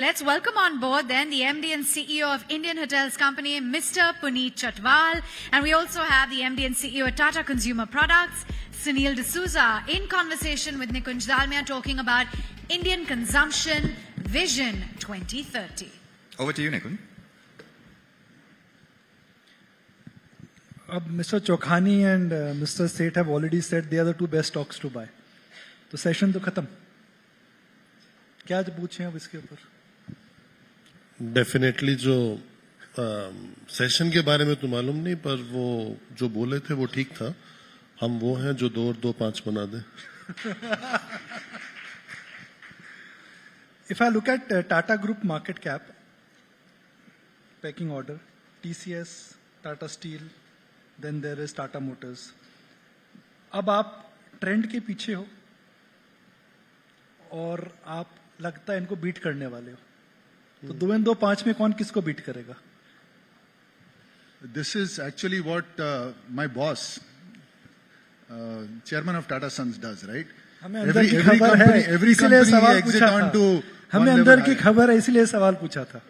Let's welcome on board then the MD and CEO of Indian Hotels Company, Mr. Puneet Chhatwal. And we also have the MD and CEO of Tata Consumer Products, Sunil Souza, in conversation with Nikunj Dalmia talking about Indian Consumption Vision 2030. Over to you, Nikunj. Mr. Chokhani and Mr. Seth have already said they are the two best stocks to buy. तो session तो खत्म. क्या पूछें अब इसके ऊपर? Definitely जो session के बारे में तो मालूम नहीं, पर वो जो बोले थे वो ठीक था. हम वो हैं जो 2 और 2 5 बना दें. If I look at Tata Group market cap, pecking order, TCS, Tata Steel, then there is Tata Motors. अब आप ट्रेंड के पीछे हो और आप लगता है इनको बीट करने वाले हो. तो 2 और 2 5 में कौन किसको बीट करेगा? This is actually what my boss, chairman of Tata Sons, does, right? हमें अंदर की खबर है, every इसलिए company सवाल exit पूछा on to था. हमें अंदर की खबर है, इसलिए सवाल पूछा था.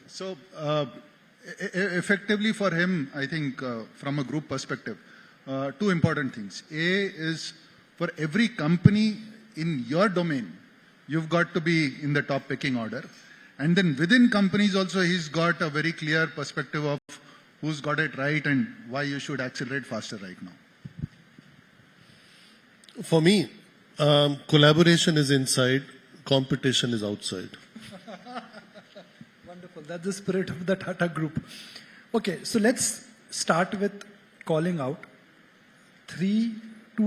So effectively for him, I think from a group perspective, 2 important things. A is for every company in your domain, you've got to be in the top pecking order. And then within companies also, he's got a very clear perspective of who's got it right and why you should accelerate faster right now. For me, collaboration is inside, competition is outside. Wonderful. That's the spirit of the Tata Group. Okay, so let's start with calling out 2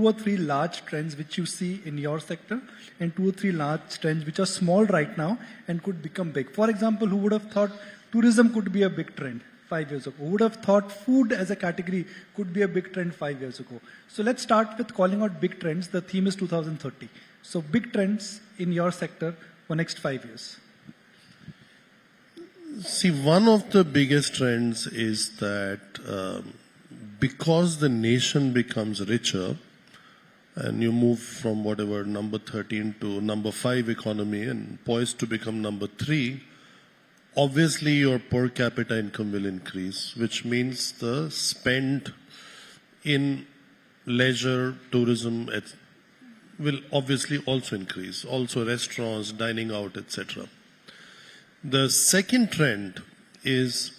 or 3 large trends which you see in your sector and 2 or 3 large trends which are small right now and could become big. For example, who would have thought tourism could be a big trend 5 years ago? Who would have thought food as a category could be a big trend 5 years ago? So let's start with calling out big trends. The theme is 2030. So big trends in your sector for next 5 years. See, one of the biggest trends is that because the nation becomes richer and you move from whatever number 13 to number 5 economy and poised to become number 3, obviously your per capita income will increase, which means the spend in leisure, tourism will obviously also increase, also restaurants, dining out, etc. The second trend is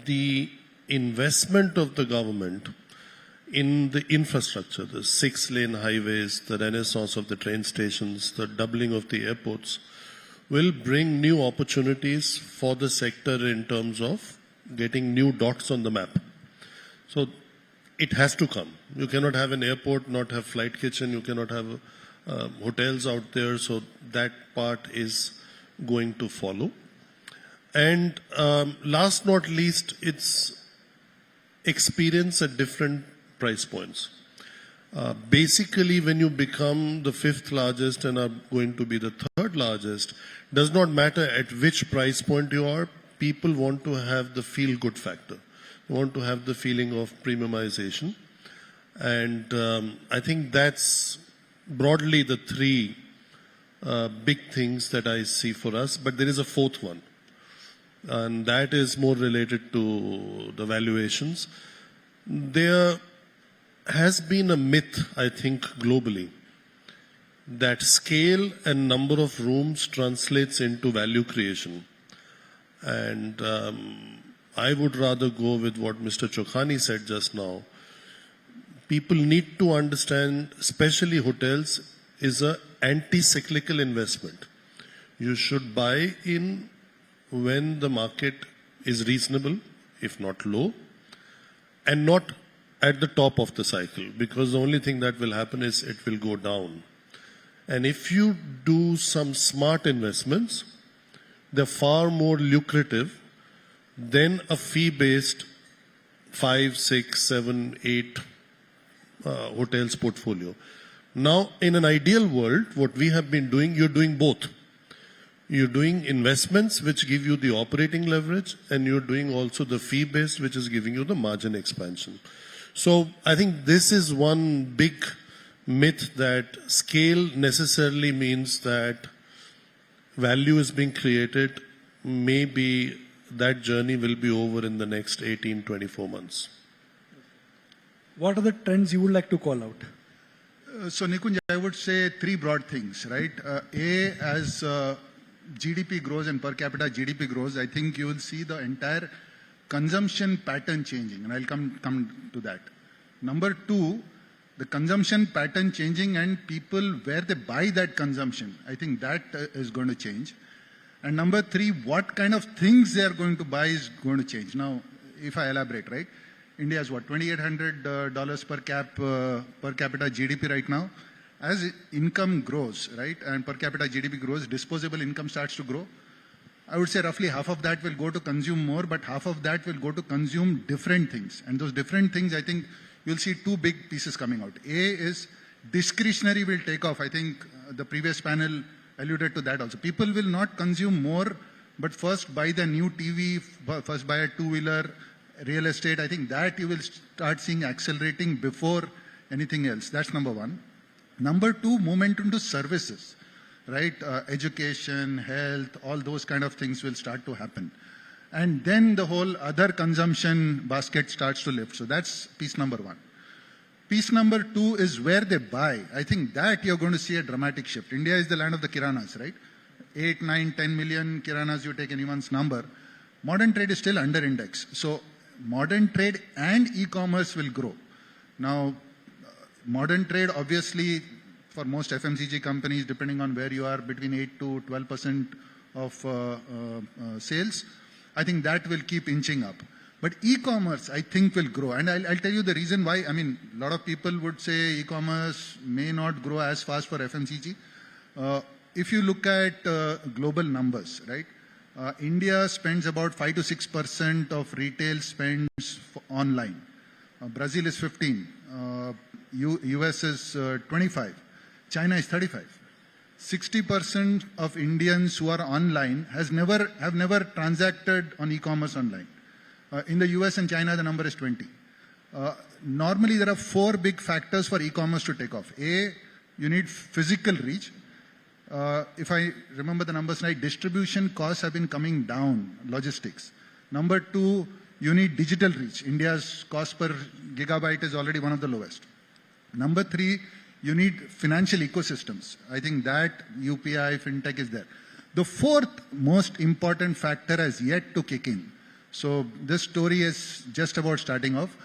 the investment of the government in the infrastructure, the 6-lane highways, the renaissance of the train stations, the doubling of the airports, will bring new opportunities for the sector in terms of getting new dots on the map. So it has to come. You cannot have an airport, not have flight kitchen, you cannot have hotels out there, so that part is going to follow. And last not least, it's experience at different price points. Basically, when you become the 5th largest and are going to be the 3rd largest, does not matter at which price point you are, people want to have the feel-good factor. They want to have the feeling of premiumization. And I think that's broadly the 3 big things that I see for us. But there is a 4th one, and that is more related to the valuations. There has been a myth, I think, globally, that scale and number of rooms translates into value creation. And I would rather go with what Mr. Chokhani said just now. People need to understand, especially hotels, is an anti-cyclical investment. You should buy in when the market is reasonable, if not low, and not at the top of the cycle, because the only thing that will happen is it will go down. And if you do some smart investments, they're far more lucrative than a fee-based 5, 6, 7, 8 hotels portfolio. Now, in an ideal world, what we have been doing, you're doing both. You're doing investments which give you the operating leverage, and you're doing also the fee-based which is giving you the margin expansion. So I think this is one big myth, that scale necessarily means that value is being created, maybe that journey will be over in the next 18, 24 months. What are the trends you would like to call out? So Nikunj, I would say three broad things, right? A, as GDP grows and per capita GDP grows, I think you will see the entire consumption pattern changing, and I'll come to that. Number two, the consumption pattern changing and people where they buy that consumption, I think that is going to change. And number three, what kind of things they are going to buy is going to change. Now, if I elaborate, right? India is what, $2,800 per capita GDP right now. As income grows, right, and per capita GDP grows, disposable income starts to grow. I would say roughly half of that will go to consume more, but half of that will go to consume different things. And those different things, I think you'll see two big pieces coming out. A is discretionary will take off. I think the previous panel alluded to that also. People will not consume more, but first buy the new TV, first buy a two-wheeler, real estate. I think that you will start seeing accelerating before anything else. That's number one. Number two, movement into services, right? Education, health, all those kind of things will start to happen. And then the whole other consumption basket starts to lift. So that's piece number one. Piece number two is where they buy. I think that you're going to see a dramatic shift. India is the land of the kiranas, right? 8, 9, 10 million kiranas, you take anyone's number. Modern trade is still under index. So modern trade and e-commerce will grow. Now, modern trade, obviously, for most FMCG companies, depending on where you are, between 8 to 12% of sales, I think that will keep inching up. But e-commerce, I think, will grow. And I'll tell you the reason why. I mean, a lot of people would say e-commerce may not grow as fast for FMCG. If you look at global numbers, right? India spends about 5 to 6% of retail spends online. Brazil is 15. US is 25. China is 35. 60% of Indians who are online have never transacted on e-commerce online. In the US and China, the number is 20. Normally, there are four big factors for e-commerce to take off. A, you need physical reach. If I remember the numbers right, distribution costs have been coming down, logistics. Number two, you need digital reach. India's cost per gigabyte is already one of the lowest. Number three, you need financial ecosystems. I think that UPI, fintech is there. The fourth most important factor has yet to kick in. So this story is just about starting off.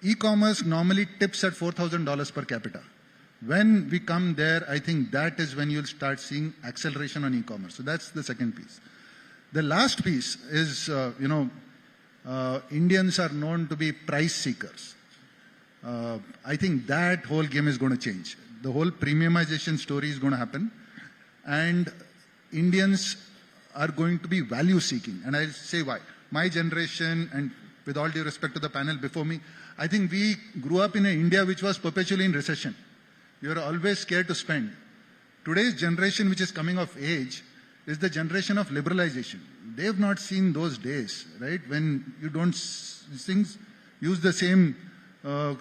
E-commerce normally tips at $4,000 per capita. When we come there, I think that is when you'll start seeing acceleration on e-commerce. So that's the second piece. The last piece is, Indians are known to be price seekers. I think that whole game is going to change. The whole premiumization story is going to happen. And Indians are going to be value seeking. And I'll say why. My generation, and with all due respect to the panel before me, I think we grew up in an India which was perpetually in recession. You're always scared to spend. Today's generation, which is coming of age, is the generation of liberalization. They've not seen those days, right? When you don't use the same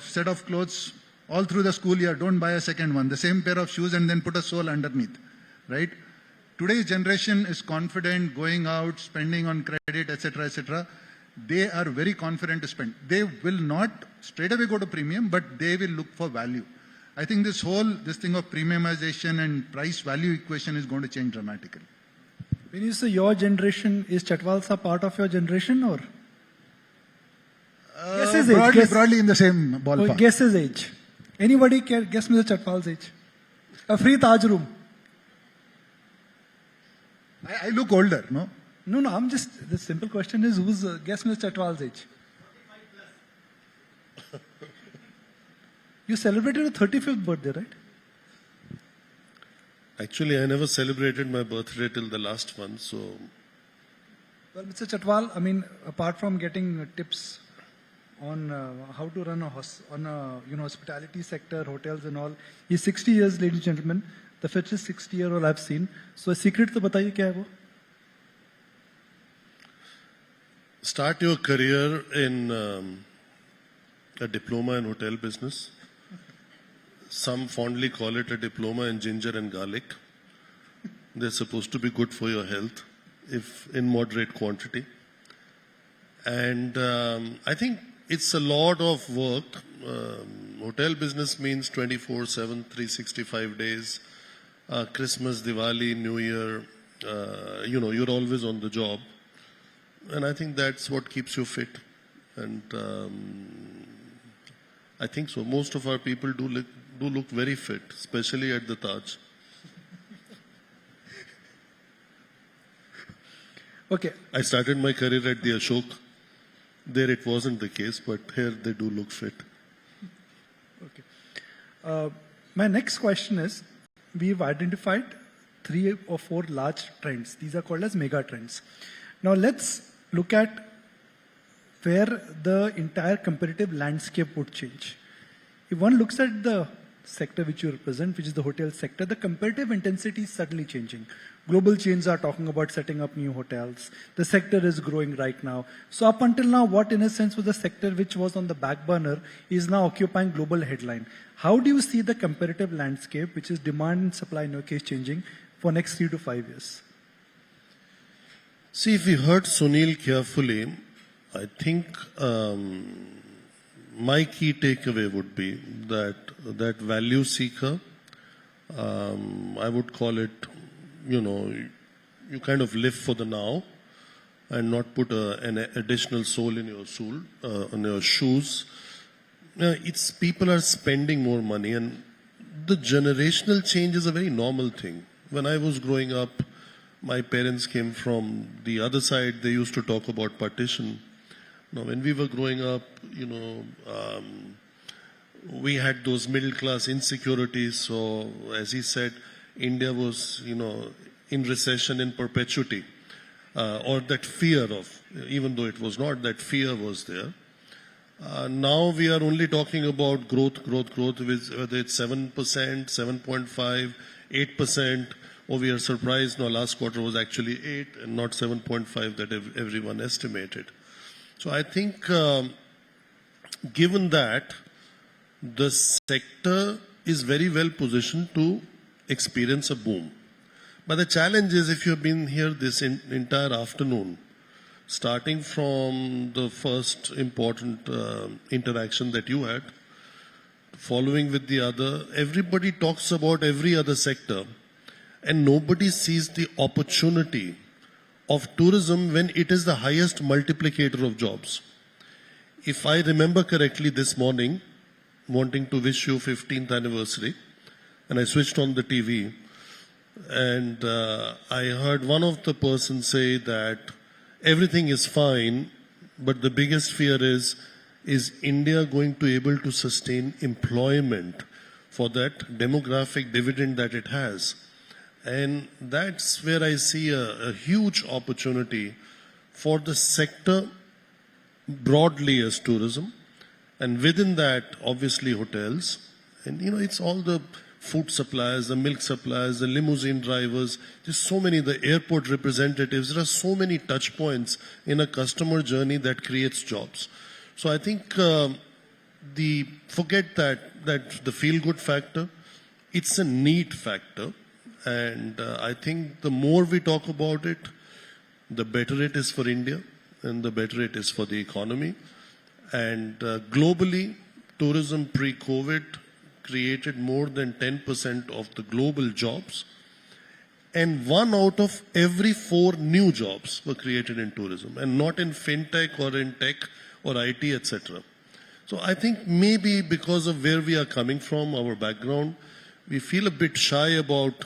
set of clothes all through the school year, don't buy a second one, the same pair of shoes and then put a sole underneath, right? Today's generation is confident, going out, spending on credit, etc., etc. They are very confident to spend. They will not straight away go to premium, but they will look for value. I think this thing of premiumization and price value equation is going to change dramatically. When you say your generation, is Chhatwal a part of your generation or? Guess his age. Broadly in the same ballpark. Guess his age. Anybody can guess Mr. Chhatwal's age? A free Taj room. I look older, no? No, I'm just, the simple question is, who's, guess Mr. Chhatwal's age? You celebrated your 35th birthday, right? Actually, I never celebrated my birthday till the last one, so... Well, Mr. Chhatwal, I mean, apart from getting tips on how to run hospitality sector, hotels and all, he's 60 years, ladies and gentlemen. The fittest 60-year-old I've seen. So a secret to बताइए क्या है वो? Start your career in a diploma in hotel business. Some fondly call it a diploma in ginger and garlic. They're supposed to be good for your health, if in moderate quantity. And I think it's a lot of work. Hotel business means 24/7, 365 days. Christmas, Diwali, New Year, you're always on the job. And I think that's what keeps you fit. And I think so. Most of our people do look very fit, especially at the Taj. Okay. I started my career at the Ashok. There it wasn't the case, but here they do look fit. Okay. My next question is, we've identified 3 or 4 large trends. These are called as mega trends. Now let's look at where the entire competitive landscape would change. If one looks at the sector which you represent, which is the hotel sector, the competitive intensity is suddenly changing. Global chains are talking about setting up new hotels. The sector is growing right now. So up until now, what in a sense was the sector which was on the back burner is now occupying global headline. How do you see the competitive landscape, which is demand and supply in your case, changing for next 3 to 5 years? See, if we heard Sunil carefully, I think my key takeaway would be that value seeker, I would call it, you kind of live for the now and not put an additional soul in your shoes. It's people are spending more money, and the generational change is a very normal thing. When I was growing up, my parents came from the other side. They used to talk about partition. Now, when we were growing up, we had those middle class insecurities. So, as he said, India was, in recession in perpetuity, or that fear of, even though it was not, that fear was there. Now we are only talking about growth, whether it's 7%, 7.5%, 8%, or we are surprised now last quarter was actually 8 and not 7.5 that everyone estimated. So I think given that, the sector is very well positioned to experience a boom. But the challenge is, if you've been here this entire afternoon, starting from the first important interaction that you had, following with the other, everybody talks about every other sector, and nobody sees the opportunity of tourism when it is the highest multiplicator of jobs. If I remember correctly this morning, wanting to wish you 15th anniversary, and I switched on the TV, and I heard one of the persons say that everything is fine, but the biggest fear is India going to be able to sustain employment for that demographic dividend that it has? And that's where I see a huge opportunity for the sector broadly as tourism, and within that, obviously, hotels. And, it's all the food suppliers, the milk suppliers, the limousine drivers. There's so many, the airport representatives. There are so many touch points in a customer journey that creates jobs. So I think forget that the feel-good factor. It's a need factor. And I think the more we talk about it, the better it is for India and the better it is for the economy. And globally, tourism pre-COVID created more than 10% of the global jobs. And 1 out of every 4 new jobs were created in tourism, and not in fintech or in tech or IT, etc. So I think maybe because of where we are coming from, our background, we feel a bit shy about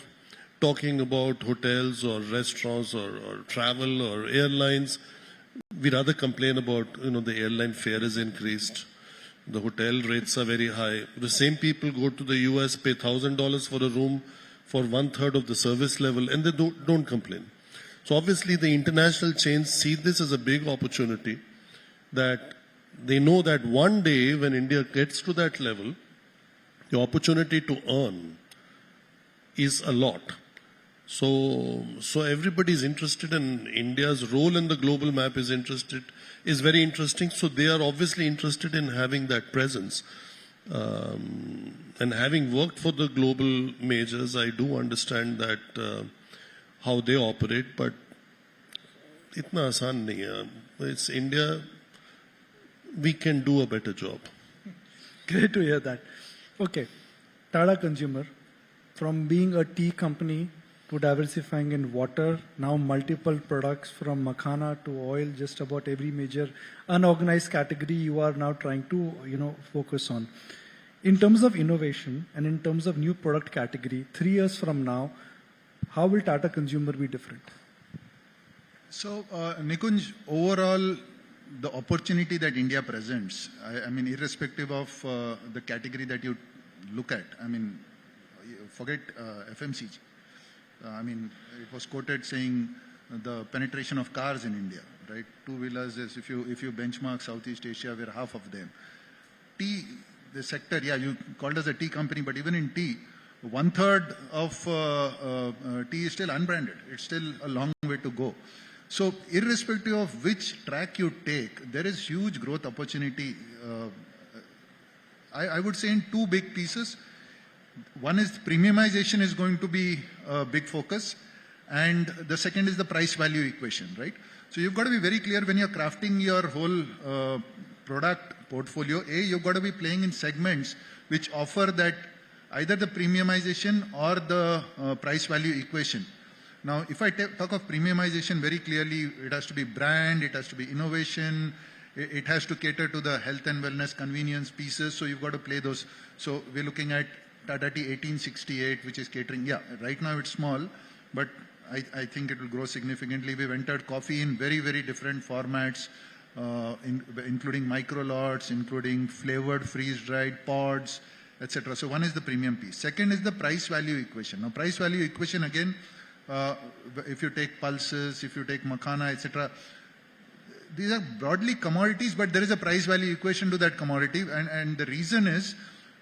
talking about hotels or restaurants or travel or airlines. We rather complain about, the airline fare is increased. The hotel rates are very high. The same people go to the US, pay $1,000 for a room for 1/3 of the service level, and they don't complain. So obviously the international chains see this as a big opportunity, that they know that one day when India gets to that level, the opportunity to earn is a lot. So everybody is interested, and India's role in the global map is very interesting. So they are obviously interested in having that presence. And having worked for the global majors, I do understand that how they operate, but itna aasan nahi hai. It's India. We can do a better job. Great to hear that. Okay, Tata Consumer, from being a tea company to diversifying in water, now multiple products from makhana to oil, just about every major unorganized category you are now trying to, focus on. In terms of innovation and in terms of new product category, 3 years from now, how will Tata Consumer be different? So, Nikunj, overall, the opportunity that India presents, I mean, irrespective of the category that you look at, I mean, forget FMCG. I mean, it was quoted saying the penetration of cars in India, right? Two-wheelers is, if you benchmark Southeast Asia, we're half of them. Tea, the sector, yeah, you called us a tea company, but even in tea, 1/3 of tea is still unbranded. It's still a long way to go. So irrespective of which track you take, there is huge growth opportunity. I would say in two big pieces. One is premiumization is going to be a big focus, and the second is the price value equation, right? So you've got to be very clear when you're crafting your whole product portfolio. You've got to be playing in segments which offer that either the premiumization or the price value equation. Now, if I talk of premiumization very clearly, it has to be brand, it has to be innovation, it has to cater to the health and wellness convenience pieces. So you've got to play those. So we're looking at Tata Tea 1868, which is catering. Yeah, right now it's small, but I think it will grow significantly. We've entered coffee in very, very different formats, including micro lots, including flavored, freeze-dried pods, etc. So one is the premium piece. Second is the price value equation. Now, price value equation again, if you take pulses, if you take makhana, etc., these are broadly commodities, but there is a price value equation to that commodity. And the reason is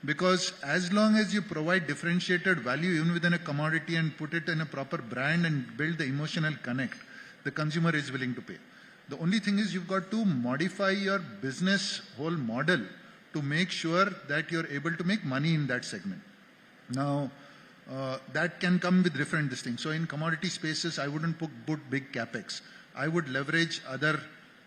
because as long as you provide differentiated value even within a commodity and put it in a proper brand and build the emotional connect, the consumer is willing to pay. The only thing is you've got to modify your business whole model to make sure that you're able to make money in that segment. Now, that can come with different things. So in commodity spaces, I wouldn't put big capex. I would leverage other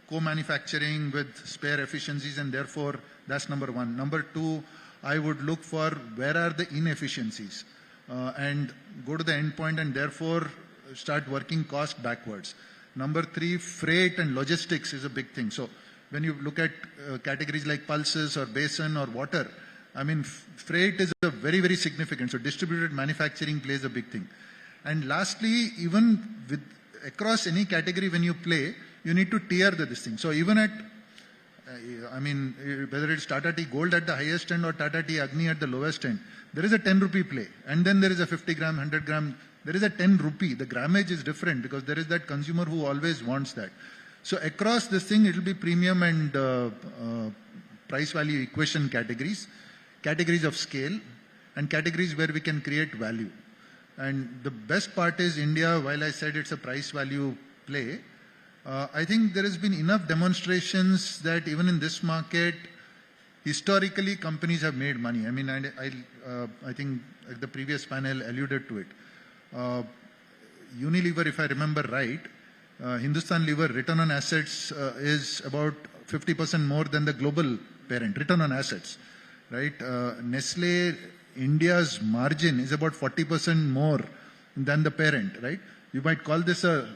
co-manufacturing with spare efficiencies, and therefore that's number one. Number two, I would look for where are the inefficiencies and go to the end point and therefore start working cost backwards. Number three, freight and logistics is a big thing. So when you look at categories like pulses or basin or water, I mean, freight is a very, very significant. So distributed manufacturing plays a big thing. And lastly, even with across any category when you play, you need to tier this thing. So even at, I mean, whether it's Tata Tea Gold at the highest end or Tata Tea Agni at the lowest end, there is a 10 rupee play. And then there is a 50 gram, 100 gram, there is a 10 rupee. The grammage is different because there is that consumer who always wants that. So across this thing, it will be premium and price value equation categories, categories of scale, and categories where we can create value. And the best part is India, while I said it's a price value play, I think there has been enough demonstrations that even in this market, historically companies have made money. I mean, I think the previous panel alluded to it. Unilever, if I remember right, Hindustan Lever return on assets is about 50% more than the global parent, return on assets, right? Nestle, India's margin is about 40% more than the parent, right? You might call this a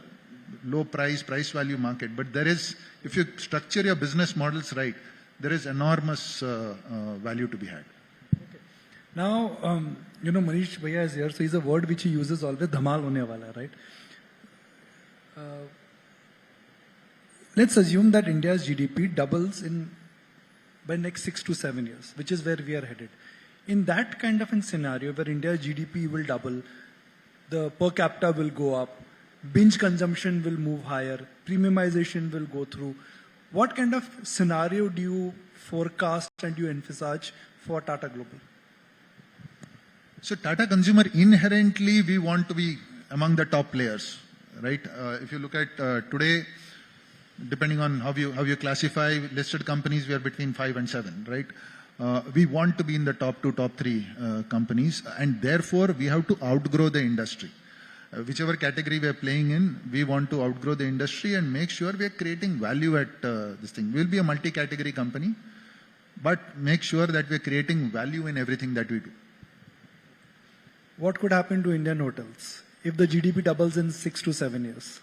low price value market, but there is, if you structure your business models right, there is enormous value to be had. Okay. Now, Manish Bhaiya is here, so he's a word which he uses always, dhamal hone wala, right? Let's assume that India's GDP doubles by next 6 to 7 years, which is where we are headed. In that kind of a scenario where India's GDP will double, the per capita will go up, binge consumption will move higher, premiumization will go through. What kind of scenario do you forecast and you envisage for Tata Global? So Tata Consumer, inherently, we want to be among the top players, right? If you look at today, depending on how you classify listed companies, we are between 5 and 7, right? We want to be in the top 2, top 3 companies, and therefore we have to outgrow the industry. whichever category we are playing in, we want to outgrow the industry and make sure we are creating value at this thing. We will be a multi-category company, but make sure that we are creating value in everything that we do. What could happen to Indian hotels if the GDP doubles in 6 to 7 years?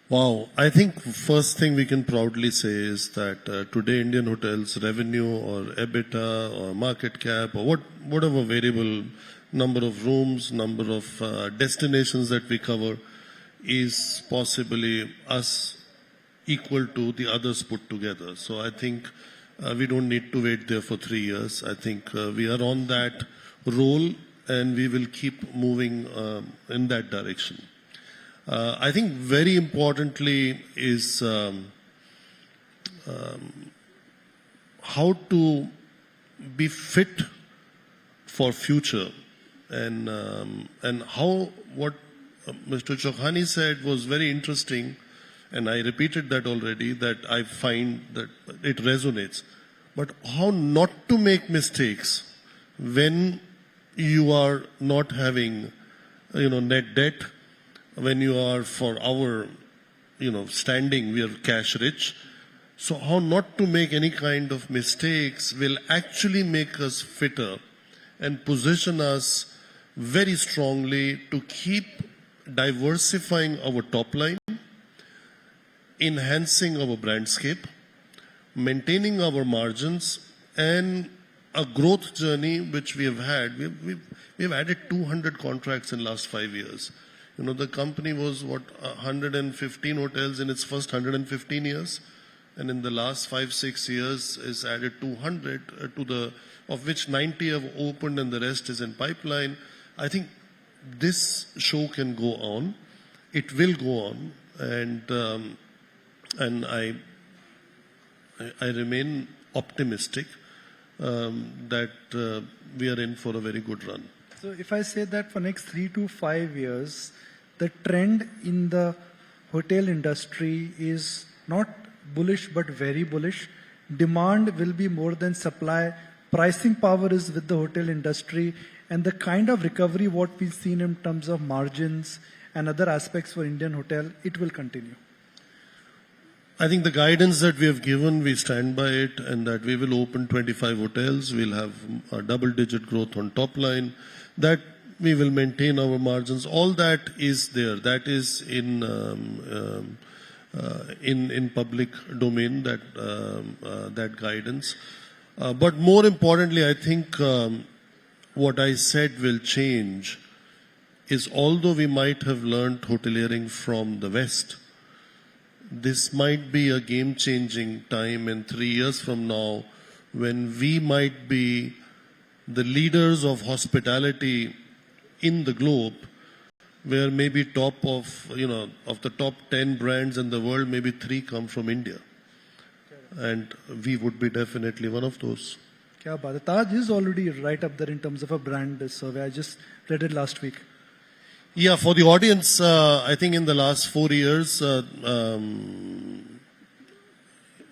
Wow, I think first thing we can proudly say is that today Indian hotels revenue or EBITDA or market cap or whatever variable, number of rooms, number of destinations that we cover is possibly us equal to the others put together. So I think we don't need to wait there for 3 years. I think we are on that roll and we will keep moving in that direction. I think very importantly is how to be fit for future and how what Mr. Chokhani said was very interesting, and I repeated that already, that I find that it resonates. But how not to make mistakes when you are not having net debt, when you are, for our standing, we are cash rich. So how not to make any kind of mistakes will actually make us fitter and position us very strongly to keep diversifying our top line, enhancing our brandscape, maintaining our margins, and a growth journey which we have had. We've added 200 contracts in last 5 years. The company was 115 hotels in its first 115 years, and in the last 5-6 years is added 200 of which 90 have opened and the rest is in pipeline. I think this show can go on. It will go on, and I remain optimistic that we are in for a very good run. So if I say that for next 3 to 5 years, the trend in the hotel industry is not bullish but very bullish. Demand will be more than supply. Pricing power is with the hotel industry, and the kind of recovery what we've seen in terms of margins and other aspects for Indian hotel, it will continue. I think the guidance that we have given, we stand by it, and that we will open 25 hotels. We'll have a double-digit growth on top line. That we will maintain our margins. All that is there. That is in public domain. That guidance. But more importantly, I think what I said will change is, although we might have learned hoteliering from the West, this might be a game-changing time in 3 years from now, when we might be the leaders of hospitality in the globe, where maybe top of the top 10 brands in the world, maybe 3 come from India. And we would be definitely one of those. Kya baat hai. Taj is already right up there in terms of a brand survey. I just read it last week. Yeah, for the audience, I think in the last 4 years,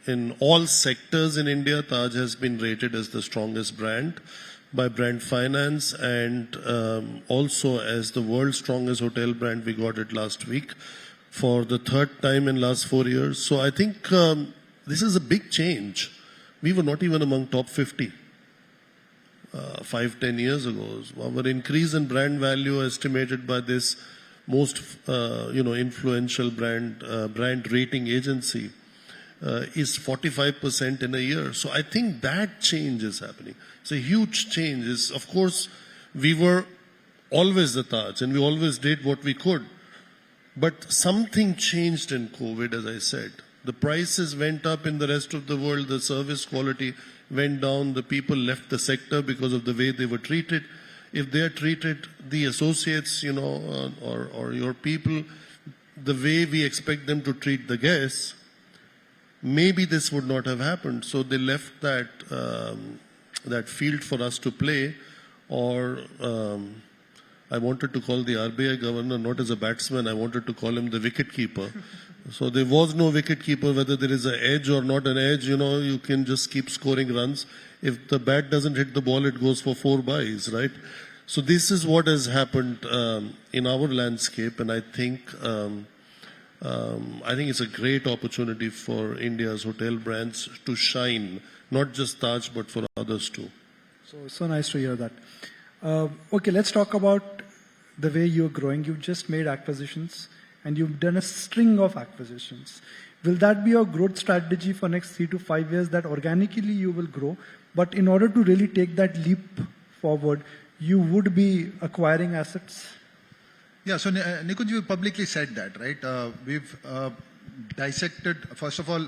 in all sectors in India, Taj has been rated as the strongest brand by Brand Finance, and also as the world's strongest hotel brand. We got it last week for the 3rd time in last 4 years. So I think this is a big change. We were not even among top 50 5-10 years ago. Our increase in brand value, estimated by this most influential brand rating agency, is 45% in a year. So I think that change is happening. It's a huge change. Of course, we were always the Taj and we always did what we could. But something changed in COVID, as I said. The prices went up in the rest of the world. The service quality went down. The people left the sector because of the way they were treated. If they are treated, the associates, or your people, the way we expect them to treat the guests, maybe this would not have happened. So they left that field for us to play. Or I wanted to call the RBI governor not as a batsman. I wanted to call him the wicket keeper. So there was no wicket keeper. Whether there is an edge or not an edge, you can just keep scoring runs. If the bat doesn't hit the ball, it goes for 4 byes, right? So this is what has happened in our landscape, and I think it's a great opportunity for India's hotel brands to shine, not just Taj, but for others too. So nice to hear that. Okay, let's talk about the way you're growing. You've just made acquisitions and you've done a string of acquisitions. Will that be your growth strategy for next 3 to 5 years, that organically you will grow, but in order to really take that leap forward, you would be acquiring assets? Yeah, so Nikunj, you publicly said that, right? We've dissected, first of all,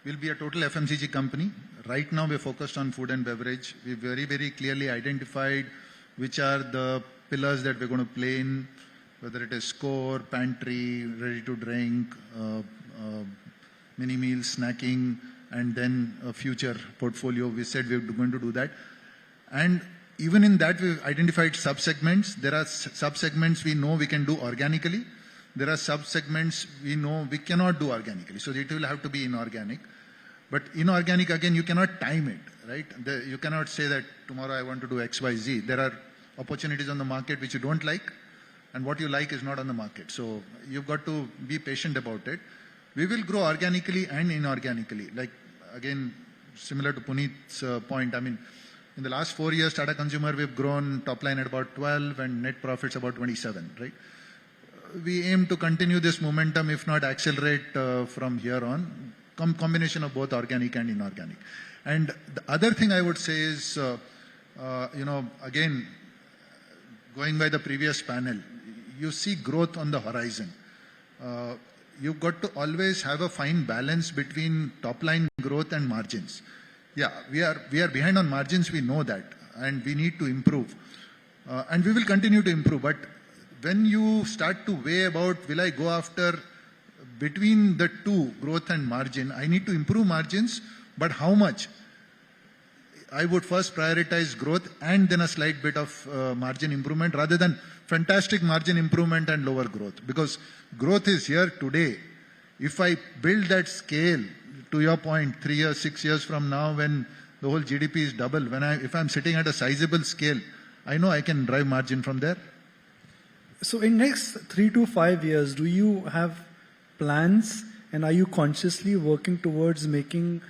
we'll be a total FMCG company. Right now, we're focused on food and beverage. We very, very clearly identified which are the pillars that we're going to play in, whether it is core, pantry, ready to drink, mini meals, snacking, and then a future portfolio. We said we're going to do that. And even in that, we've identified sub-segments. There are sub-segments we know we can do organically. There are sub-segments we know we cannot do organically. So it will have to be inorganic. But inorganic, again, you cannot time it, right? You cannot say that tomorrow I want to do X, Y, Z. There are opportunities on the market which you don't like, and what you like is not on the market. So you've got to be patient about it. We will grow organically and inorganically. Like, again, similar to Puneet's point, I mean, in the last 4 years, Tata Consumer, we've grown top line at about 12 and net profits about 27, right? We aim to continue this momentum, if not accelerate from here on. Combination of both organic and inorganic. And the other thing I would say is, again, going by the previous panel, you see growth on the horizon. You've got to always have a fine balance between top line growth and margins. Yeah, we are behind on margins, we know that, and we need to improve. And we will continue to improve. But when you start to weigh about, will I go after between the two, growth and margin, I need to improve margins, but how much? I would first prioritize growth and then a slight bit of margin improvement rather than fantastic margin improvement and lower growth. Because growth is here today. If I build that scale, to your point, 3 years, 6 years from now, when the whole GDP is double, if I'm sitting at a sizable scale, I know I can drive margin from there. So in next 3 to 5 years, do you have plans and are you consciously working towards making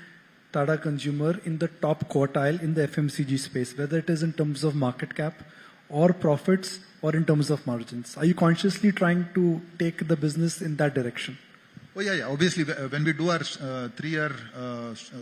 Tata Consumer in the top quartile in the FMCG space, whether it is in terms of market cap or profits or in terms of margins? Are you consciously trying to take the business in that direction? Oh, yeah. Obviously, when we do our 3-year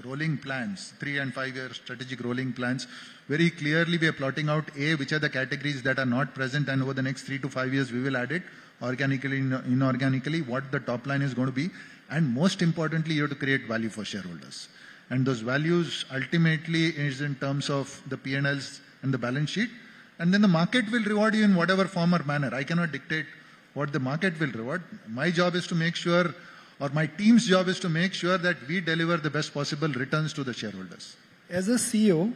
rolling plans, 3 and 5 year strategic rolling plans, very clearly we are plotting out which are the categories that are not present, and over the next 3 to 5 years we will add it organically, inorganically, what the top line is going to be. And most importantly, you have to create value for shareholders. And those values ultimately is in terms of the P&Ls and the balance sheet. And then the market will reward you in whatever form or manner. I cannot dictate what the market will reward. My job is to make sure, or my team's job is to make sure that we deliver the best possible returns to the shareholders. As a CEO,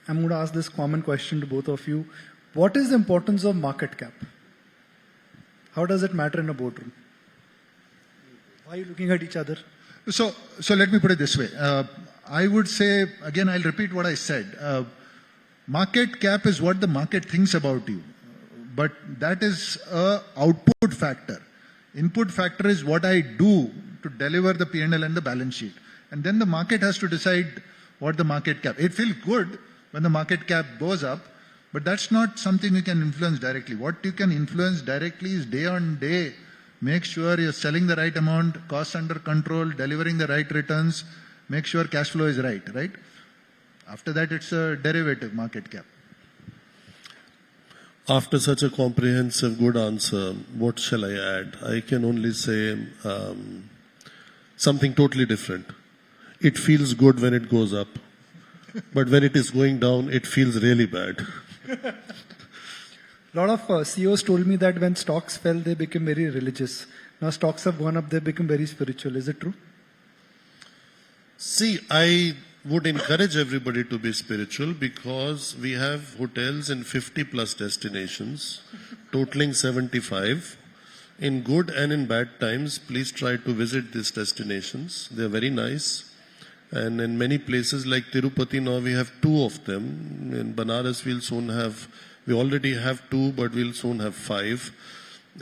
I'm going to ask this common question to both of you. What is the importance of market cap? How does it matter in a boardroom? Why are you looking at each other? So let me put it this way. I would say, again, I'll repeat what I said. Market cap is what the market thinks about you. But that is an output factor. Input factor is what I do to deliver the P&L and the balance sheet. And then the market has to decide what the market cap. It feels good when the market cap goes up, but that's not something you can influence directly. What you can influence directly is day on day, make sure you're selling the right amount, costs under control, delivering the right returns, make sure cash flow is right? After that, it's a derivative market cap. After such a comprehensive, good answer, what shall I add? I can only say something totally different. It feels good when it goes up, but when it is going down, it feels really bad. A lot of CEOs told me that when stocks fell, they became very religious. Now stocks have gone up, they become very spiritual. Is it true? See, I would encourage everybody to be spiritual because we have hotels in 50 plus destinations, totaling 75. In good and in bad times, please try to visit these destinations. They're very nice. And in many places like Tirupati now we have 2 of them. In Banaras we'll soon have We already have 2, but we'll soon have 5.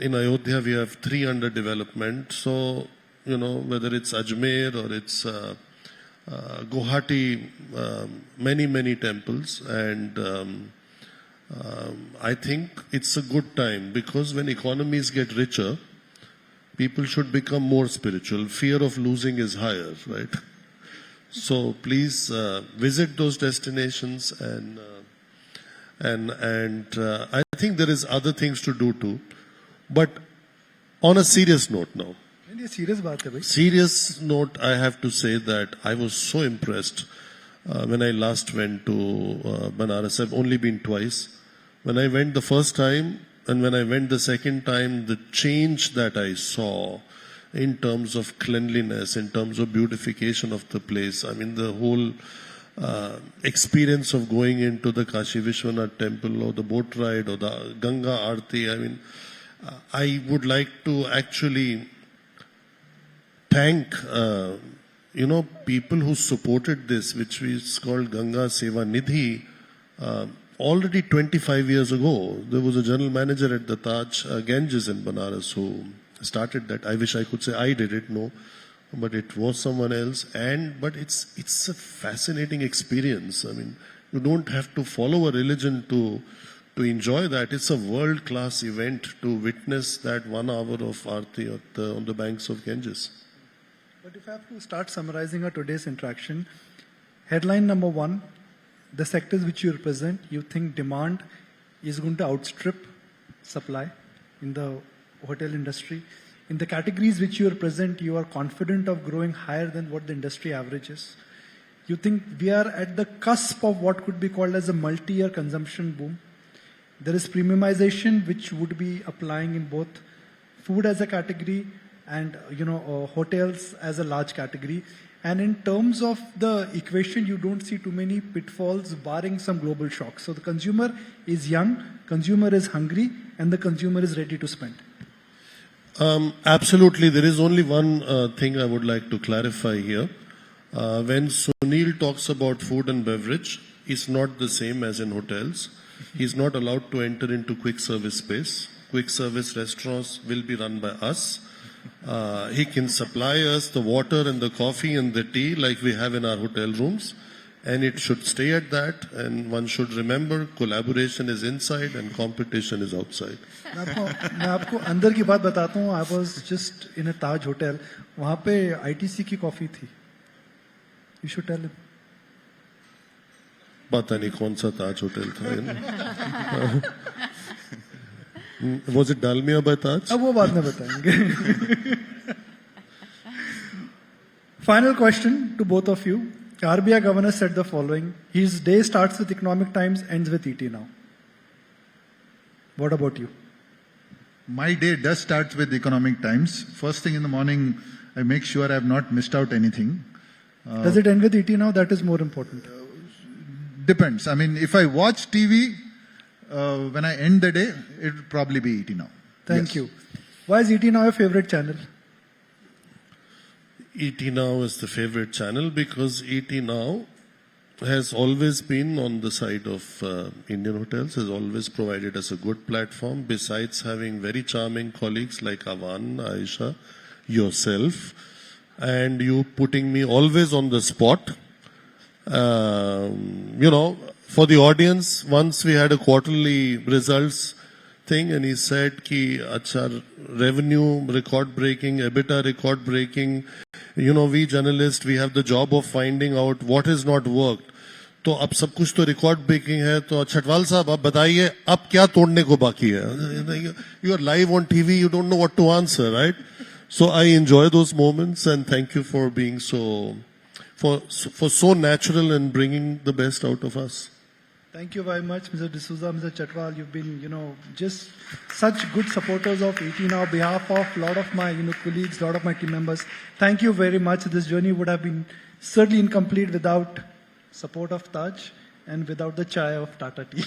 In Ayodhya, we have 3 under development. So, whether it's Ajmer or it's Guwahati, many temples. And I think it's a good time, because when economies get richer, people should become more spiritual. Fear of losing is higher, right? So please visit those destinations, and I think there is other things to do too. But on a serious note now. Serious note, I have to say that I was so impressed when I last went to Banaras. I've only been twice. When I went the first time and when I went the second time, the change that I saw in terms of cleanliness, in terms of beautification of the place, I mean the whole experience of going into the Kashi Vishwanath temple or the boat ride or the Ganga Aarti, I mean, I would like to actually thank people who supported this, which is called Ganga Seva Nidhi. Already 25 years ago, there was a general manager at the Taj Ganges in Banaras who started that. I wish I could say I did it, no, but it was someone else. But it's a fascinating experience. I mean, you don't have to follow a religion to enjoy that. It's a world-class event to witness that 1 hour of Aarti on the banks of Ganges. But if I have to start summarizing our today's interaction, headline number 1, the sectors which you represent, you think demand is going to outstrip supply in the hotel industry. In the categories which you represent, you are confident of growing higher than what the industry average is. You think we are at the cusp of what could be called as a multi-year consumption boom. There is premiumization which would be applying in both food as a category and hotels as a large category. And in terms of the equation, you don't see too many pitfalls barring some global shocks. So the consumer is young, consumer is hungry, and the consumer is ready to spend. Absolutely. There is only one thing I would like to clarify here. When Sunil talks about food and beverage, it's not the same as in hotels. He's not allowed to enter into quick service space. Quick service restaurants will be run by us. He can supply us the water and the coffee and the tea like we have in our hotel rooms, and it should stay at that. And one should remember, collaboration is inside and competition is outside. मैं आपको अंदर की बात बताता हूँ. I was just in a Taj hotel. वहाँ पे ITC की कॉफी थी. You should tell him. पता नहीं कौन सा ताज होटल था. Was it Dalmia by Taj? अब वो बाद में बताएंगे. Final question to both of you. RBI governor said the following: his day starts with Economic Times, ends with ET Now. What about you? My day does start with Economic Times. First thing in the morning, I make sure I have not missed out anything. Does it end with ET Now? That is more important. Depends. I mean, if I watch TV, when I end the day, it would probably be ET Now. Thank you. Why is ET Now your favorite channel? ET Now is the favorite channel because ET Now has always been on the side of Indian hotels, has always provided us a good platform, besides having very charming colleagues like Avan, Aisha, yourself, and you putting me always on the spot. For the audience, once we had a quarterly results thing and he said ki acha revenue record breaking, EBITDA record breaking, we journalists, we have the job of finding out what has not worked. तो अब सब कुछ तो record breaking है, तो छटवाल साहब आप बताइए अब क्या तोड़ने को बाकी है. You are live on TV, you don't know what to answer, right? So I enjoy those moments and thank you for being so natural and bringing the best out of us. Thank you very much, Mr. D'Souza, Mr. Chhatwal. You've been, just such good supporters of ET Now. On behalf of a lot of my, colleagues, a lot of my team members, thank you very much. This journey would have been certainly incomplete without support of Taj and without the chai of Tata tea.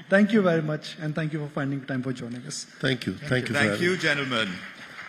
Thank you very much, and thank you for finding time for joining us. Thank you. Thank you. Thank you, gentlemen.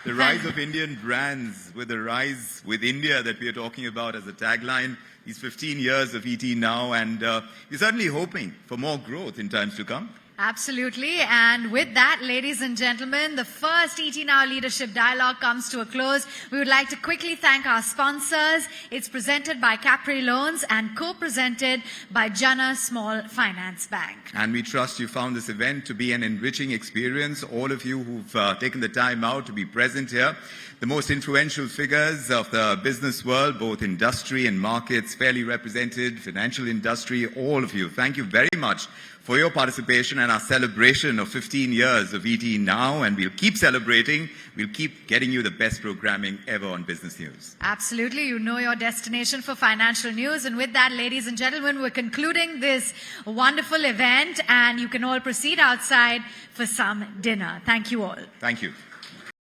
The rise of Indian brands with the rise with India that we are talking about as a tagline. These 15 years of ET Now, and we're certainly hoping for more growth in times to come. Absolutely. And with that, ladies and gentlemen, the first ET Now Leadership Dialogue comes to a close. We would like to quickly thank our sponsors. It's presented by Capri Loans and co-presented by Jana Small Finance Bank. And we trust you found this event to be an enriching experience. All of you who've taken the time out to be present here, the most influential figures of the business world, both industry and markets, fairly represented, financial industry, all of you. Thank you very much for your participation and our celebration of 15 years of ET Now, and we'll keep celebrating. We'll keep getting you the best programming ever on business news. Absolutely. You know your destination for financial news. And with that, ladies and gentlemen, we're concluding this wonderful event, and you can all proceed outside for some dinner. Thank you all. Thank you.